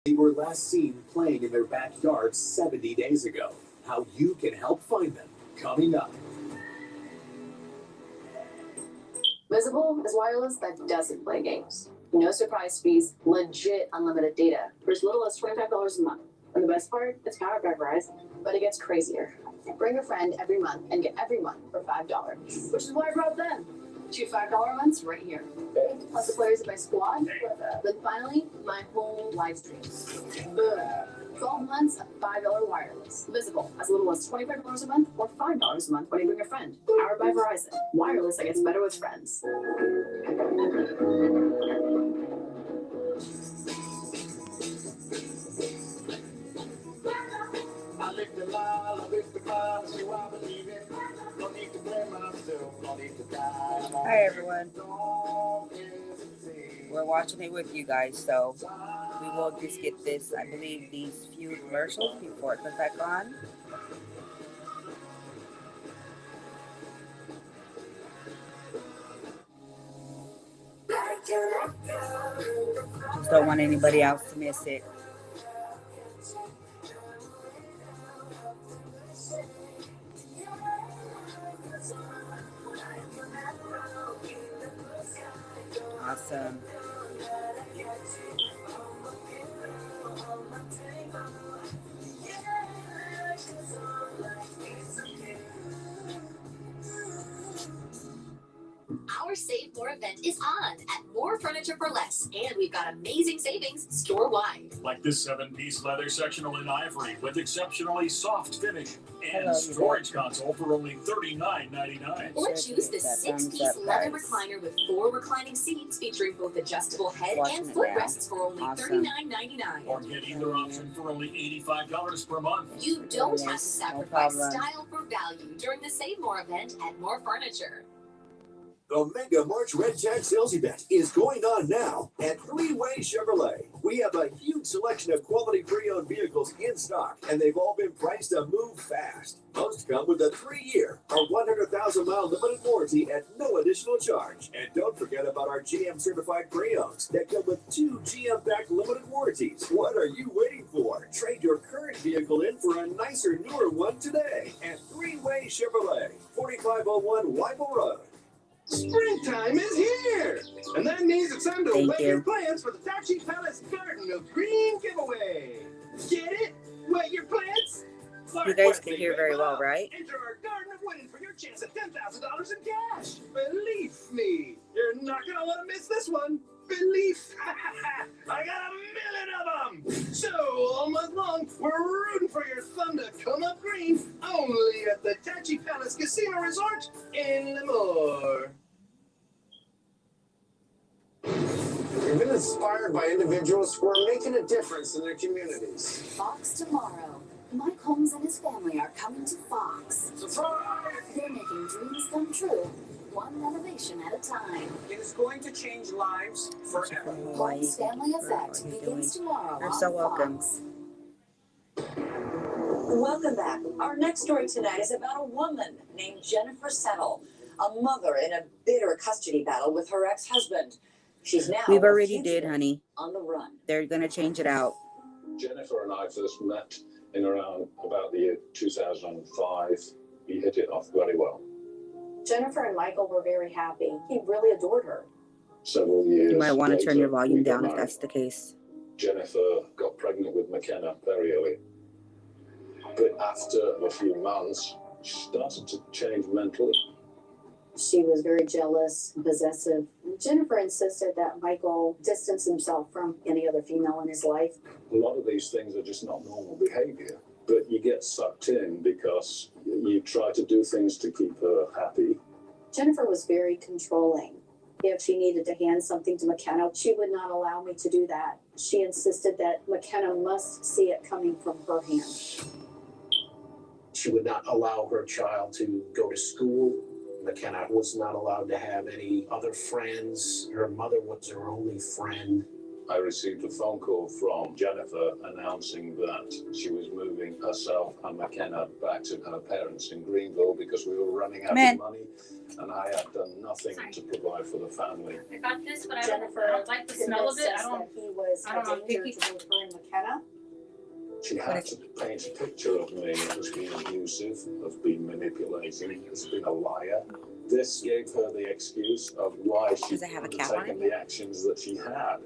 They were last seen playing in their backyard 70 days ago. How you can help find them. Coming up. Visible is wireless that doesn't play games. No surprise fees, legit unlimited data for as little as $25 a month. And the best part, it's powered by Verizon. But it gets crazier. Bring a friend every month and get every month for $5. Which is why I brought them. 2 $5 months right here. Plus the players of my squad. Then finally, my whole live stream. Boom. 12 months of $5 wireless. Visible as little as $25 a month or $5 a month when you bring a friend. Powered by Verizon. Wireless that gets better with friends. Hi everyone. We're watching it with you guys, so we will just get this, I believe, these few commercials before it comes back on. Just don't want anybody else to miss it. Awesome. Our Save More event is on at More Furniture for Less, and we've got amazing savings store-wide. Like this 7-piece leather sectional in ivory with exceptionally soft finish and Hello, storage console for only $39.99. Or choose the 6-piece leather recliner with 4 reclining seats featuring both adjustable head and footrests for only $39.99. Or get either option for only $85 per month. You don't have to sacrifice style for value during the Save More event at More Furniture. The Mega March Red Tag Sales Event is going on now at Three-Way Chevrolet. We have a huge selection of quality pre-owned vehicles in stock, and they've all been priced to move fast. Most come with a 3-year or 100,000-mile limited warranty at no additional charge. And don't forget about our GM certified pre-owns that come with 2 GM-backed limited warranties. What are you waiting for? Trade your current vehicle in for a nicer, newer one today at Three-Way Chevrolet, 4501 Weibel Road. Springtime is here! And that means it's time to wet your plants for the Tachi Palace Garden of Green giveaway. Get it? Wet your plants? You guys can hear very well, right? Enter our Garden of Winning for your chance at $10,000 in cash. Believe me, you're not going to want to miss this one. Belief. I got 1 million of them. So all month long, we're rooting for your thumb to come up green only at the Tachi Palace Casino Resort in Lemoore. We've been inspired by individuals who are making a difference in their communities. Fox tomorrow. Mike Holmes and his family are coming to Fox. Surprise! They're making dreams come true, one renovation at a time. It is going to change lives forever. Holmes Family Effect begins tomorrow You're on so welcome. Fox. Welcome back. Our next story tonight is about a woman named Jennifer Settle, a mother in a bitter custody battle with her ex-husband. She's now We've already did, honey. On the run. They're going to change it out. Jennifer and I first met in around about the year 2005. We hit it off very well. Jennifer and Michael were very happy. He really adored her. Several years You might want to turn your volume later, down if that's the case. Jennifer got pregnant with McKenna very early. But after a few months, she started to change mentally. She was very jealous, possessive. Jennifer insisted that Michael distance himself from any other female in his life. A lot of these things are just not normal behavior, but you get sucked in because you try to do things to keep her happy. Jennifer was very controlling. If she needed to hand something to McKenna, she would not allow me to do that. She insisted that McKenna must see it coming from her hand. She would not allow her child to go to school. McKenna was not allowed to have any other friends. Her mother was her only friend. I received a phone call from Jennifer announcing that she was moving herself and McKenna back to her parents in Greenville because we were running out of money, and I had done nothing to provide for the family. I got this, but I Jennifer, don't like the smell of it. I don't he was I don't know, a danger to both her and McKenna. She had to paint a picture of me as being abusive, of being manipulating, as being a liar. This gave her the excuse of why she had taken the actions that she had.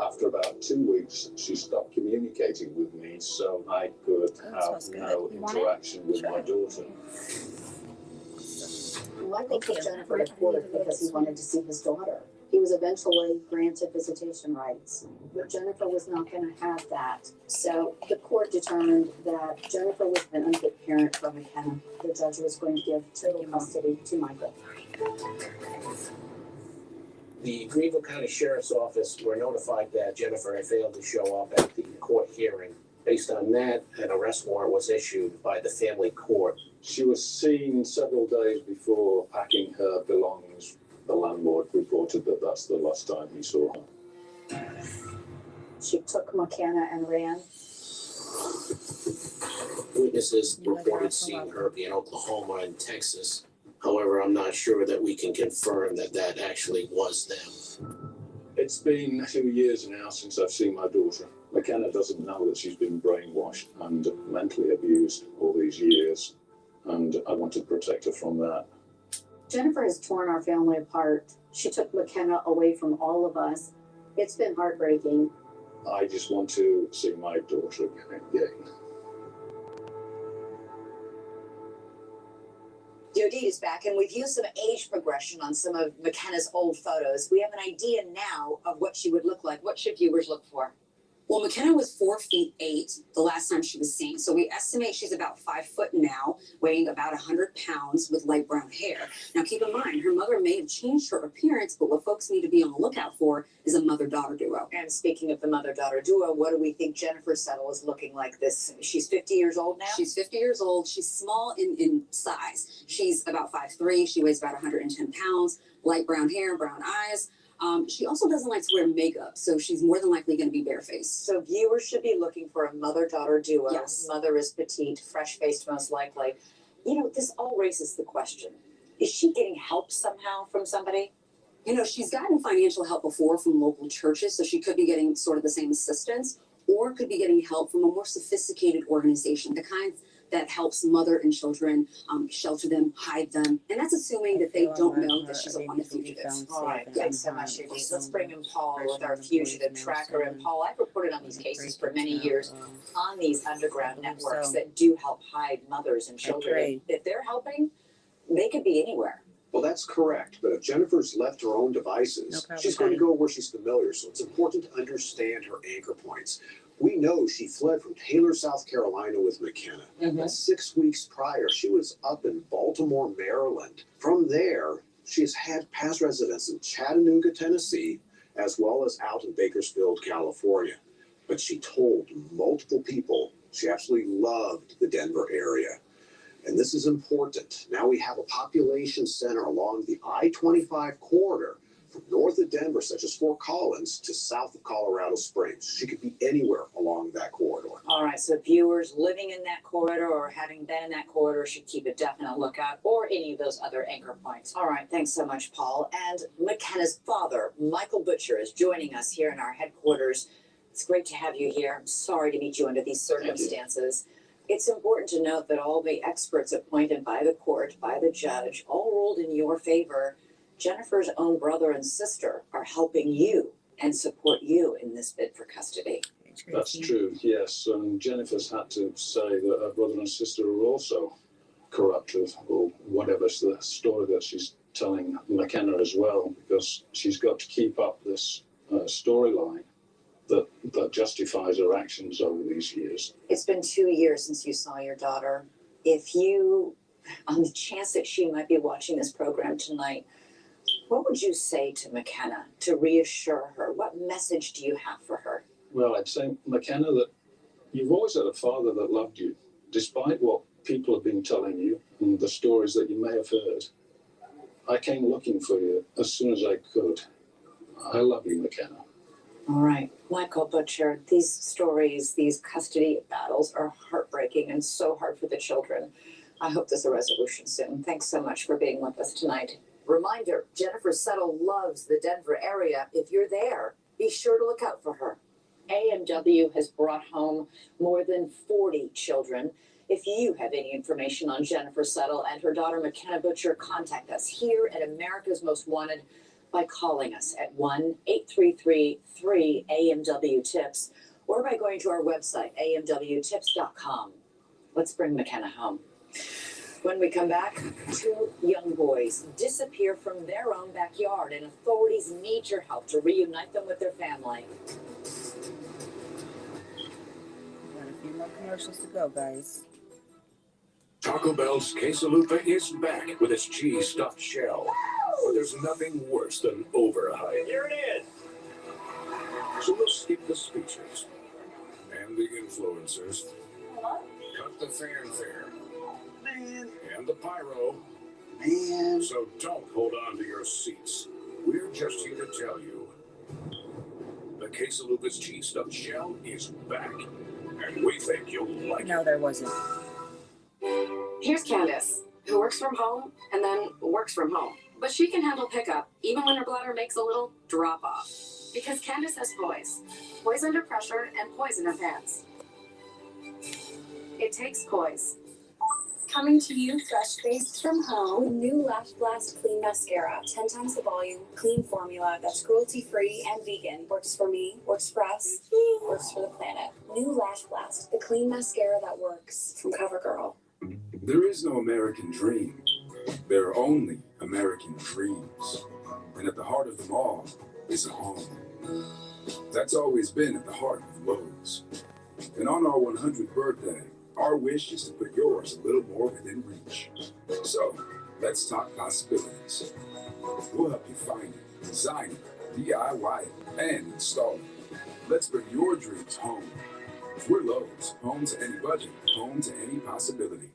After about 2 weeks, she stopped communicating with me so I could have no interaction with my daughter. Michael took Jennifer to court because he wanted to see his daughter. He was eventually granted visitation rights, but Jennifer was not going to have that. So the court determined that Jennifer was an unfit parent for McKenna. The judge was going to give total custody to Michael. The Greenville County Sheriff's Office were notified that Jennifer had failed to show up at the court hearing. Based on that, an arrest warrant was issued by the family court. She was seen several days before packing her belongings. The landlord reported that that's the last time he saw her. She took McKenna and ran. Witnesses reported seeing her in Oklahoma and Texas. However, I'm not sure that we can confirm that that actually was them. It's been 2 years now since I've seen my daughter. McKenna doesn't know that she's been brainwashed and mentally abused all these years, and I want to protect her from that. Jennifer has torn our family apart. She took McKenna away from all of us. It's been heartbreaking. I just want to see my daughter again. DOD is back, and we've used some age progression on some of McKenna's old photos. We have an idea now of what she would look like. What should viewers look for? Well, McKenna was 4'8" the last time she was seen. So we estimate she's about 5 foot now, weighing about 100 pounds with light brown hair. Now, keep in mind, her mother may have changed her appearance, but what folks need to be on the lookout for is a mother-daughter duo. And speaking of the mother-daughter duo, what do we think Jennifer Settle is looking like this? She's 50 years old now? She's 50 years old. She's small in size. She's about 5'3". She weighs about 110 pounds, light brown hair, brown eyes. She also doesn't like to wear makeup, so she's more than likely going to be barefaced. So viewers should be looking for a mother-daughter duo. Yes. Mother is petite, fresh-faced most likely. You know, this all raises the question. Is she getting help somehow from somebody? You know, she's gotten financial help before from local churches, so she could be getting sort of the same assistance, or could be getting help from a more sophisticated organization, the kind that helps mother and children shelter them, hide them. And that's assuming that they don't know that she's on the fugitive. All right, thanks so much, Shanice. Let's bring in Paul with our fugitive tracker. And Paul, I've reported on these cases for many years on these underground networks that do help hide mothers and children. If they're helping, they could be anywhere. Well, that's correct. But if Jennifer's left her own devices, she's going to go where she's familiar. So it's important to understand her anchor points. We know she fled from Taylor, South Carolina with McKenna. But 6 weeks prior, she was up in Baltimore, Maryland. From there, she has had past residence in Chattanooga, Tennessee, as well as out in Bakersfield, California. But she told multiple people she absolutely loved the Denver area. And this is important. Now we have a population center along the I-25 corridor from north of Denver, such as Fort Collins, to south of Colorado Springs. She could be anywhere along that corridor. All right, so viewers living in that corridor or having been in that corridor should keep a definite lookout, or any of those other anchor points. All right, thanks so much, Paul. And McKenna's father, Michael Butcher, is joining us here in our headquarters. It's great to have you here. I'm sorry to meet you under these circumstances. It's important to note that all the experts appointed by the court, by the judge, all ruled in your favor. Jennifer's own brother and sister are helping you and support you in this bid for custody. That's true, yes. And Jennifer's had to say that her brother and sister are also corruptive, or whatever's the story that she's telling McKenna as well, because she's got to keep up this storyline that justifies her actions over these years. It's been 2 years since you saw your daughter. If you, on the chance that she might be watching this program tonight, what would you say to McKenna to reassure her? What message do you have for her? Well, I'd say, McKenna, that you've always had a father that loved you, despite what people have been telling you and the stories that you may have heard. I came looking for you as soon as I could. I love you, McKenna. All right, Michael Butcher, these stories, these custody battles are heartbreaking and so hard for the children. I hope there's a resolution soon. Thanks so much for being with us tonight. Reminder, Jennifer Settle loves the Denver area. If you're there, be sure to look out for her. AMW has brought home more than 40 children. If you have any information on Jennifer Settle and her daughter McKenna Butcher, contact us here at America's Most Wanted by calling us at 1-833-3-AMW-TIPS or by going to our website, amwtips.com. Let's bring McKenna home. When we come back, 2 young boys disappear from their own backyard, and authorities need your help to reunite them with their family. Got a few more commercials to go, guys. Taco Bell's quesalupa is back with its cheese stuffed shell. But there's nothing worse than overhype. Here it is. So we'll skip the speeches and the influencers. Cut the fanfare. Man. And the pyro. Man. So don't hold on to your seats. We're just here to tell you the quesalupa's cheese stuffed shell is back. And we think you'll like it. No, there wasn't. Here's Candace, who works from home and then works from home. But she can handle pickup, even when her bladder makes a little drop off. Because Candace has poise. Poise under pressure and poise in her pants. It takes poise. Coming to you fresh-faced from home with new Lash Blast Clean Mascara. 10 times the volume, clean formula that's cruelty-free and vegan. Works for me, works for us, works for the planet. New Lash Blast, the clean mascara that works. From CoverGirl. There is no American dream. There are only American dreams. And at the heart of them all is a home. That's always been at the heart of Lowe's. And on our 100th birthday, our wish is to put yours a little more within reach. So, let's talk possibilities. We'll help you find it, design it, DIY it, and install it. Let's bring your dreams home. We're Lowe's, home to any budget, home to any possibility.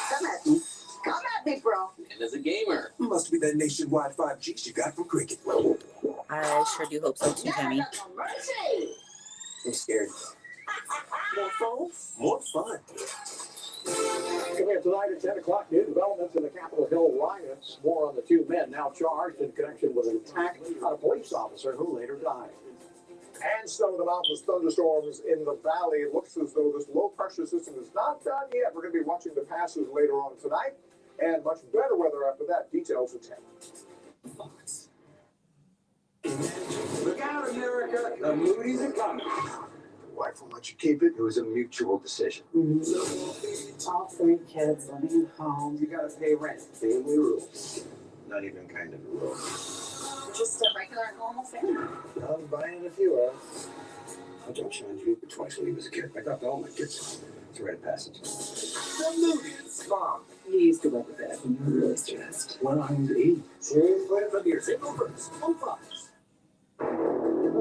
Come at me. Come at me, bro. And as a gamer, Must be that nationwide 5G you got from Cricket. I sure do hope so too, Tammy. Mercy. I'm scared. More fun? More fun. Coming up tonight at 10 o'clock, new developments in the Capitol Hill riots. More on the 2 men now charged in connection with an attack on a police officer who later died. And snow in the mountains, thunderstorms in the valley. It looks as though this low-pressure system is not done yet. We're going to be watching the passes later on tonight. And much better weather after that. Details at 10. Look out, America. The Moody's are coming. Wife will let you keep it. It was a mutual decision. All 3 kids living at home. You got to pay rent. Family rules. Not even kind of a rule. Just a regular normal family. I'm buying a few of. I dropped Sean Junior twice when he was a kid. I got all my kids. It's a rite of passage. The Moody's. Mom. You used to wet the bed when you were really stressed. When I'm 8. Serious? Wait a minute. Single first. Move on.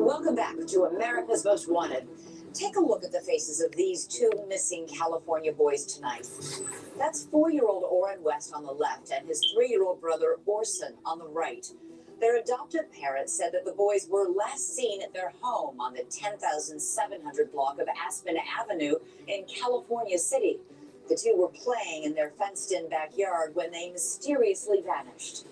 Welcome back to America's Most Wanted. Take a look at the faces of these 2 missing California boys tonight. That's 4-year-old Orrin West on the left and his 3-year-old brother Orson on the right. Their adoptive parents said that the boys were last seen at their home on the 10,700 block of Aspen Avenue in California City. The 2 were playing in their fenced-in backyard when they mysteriously vanished.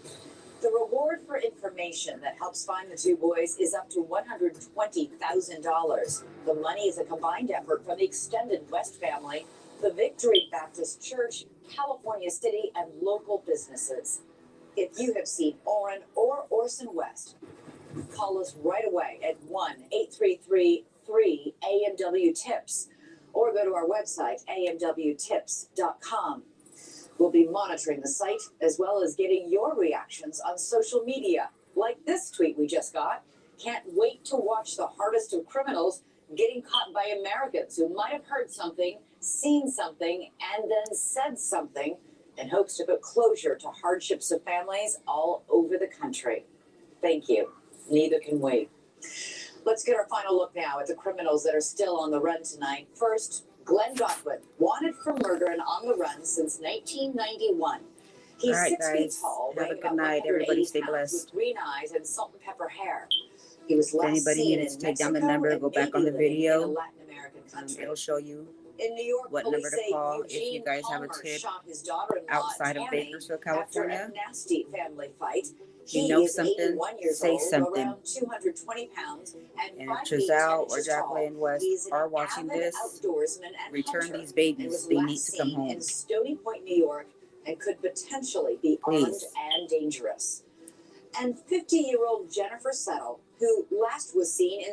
The reward for information that helps find the 2 boys is up to $120,000. The money is a combined effort from the extended West family, the Victory Baptist Church, California City, and local businesses. If you have seen Orrin or Orson West, call us right away at 1-833-3-AMW-TIPS or go to our website, amwtips.com. We'll be monitoring the site as well as getting your reactions on social media, like this tweet we just got. Can't wait to watch the hardest of criminals getting caught by Americans who might have heard something, seen something, and then said something in hopes to put closure to hardships of families all over the country. Thank you. Neither can we. Let's get our final look now at the criminals that are still on the run tonight. First, Glenn Godwin, wanted for murder and on the run since 1991. He's All right, 6 feet guys. tall, Have a weighing good about night. 180 Everybody stay pounds, blessed. with green eyes and salt and pepper hair. He was If last anybody seen needs in to take down the Mexico number, and go back maybe on the living in a video. Latin American country. It'll show you In New York, what police number to say call if Eugene you guys have a Palmer tip shot his daughter-in-law outside of Tammy Bakersfield, after California. a nasty family fight. If He you know is something, 81 years say old, something. around 220 pounds, and And if 5 feet 10 Giselle or inches tall. Jacqueline West He's an are watching avid this, outdoorsman and return hunter, these and babies. was They need last to come seen home. in Stony Point, New York, and could potentially be armed Please. and dangerous. And 50-year-old Jennifer Settle, who last was seen in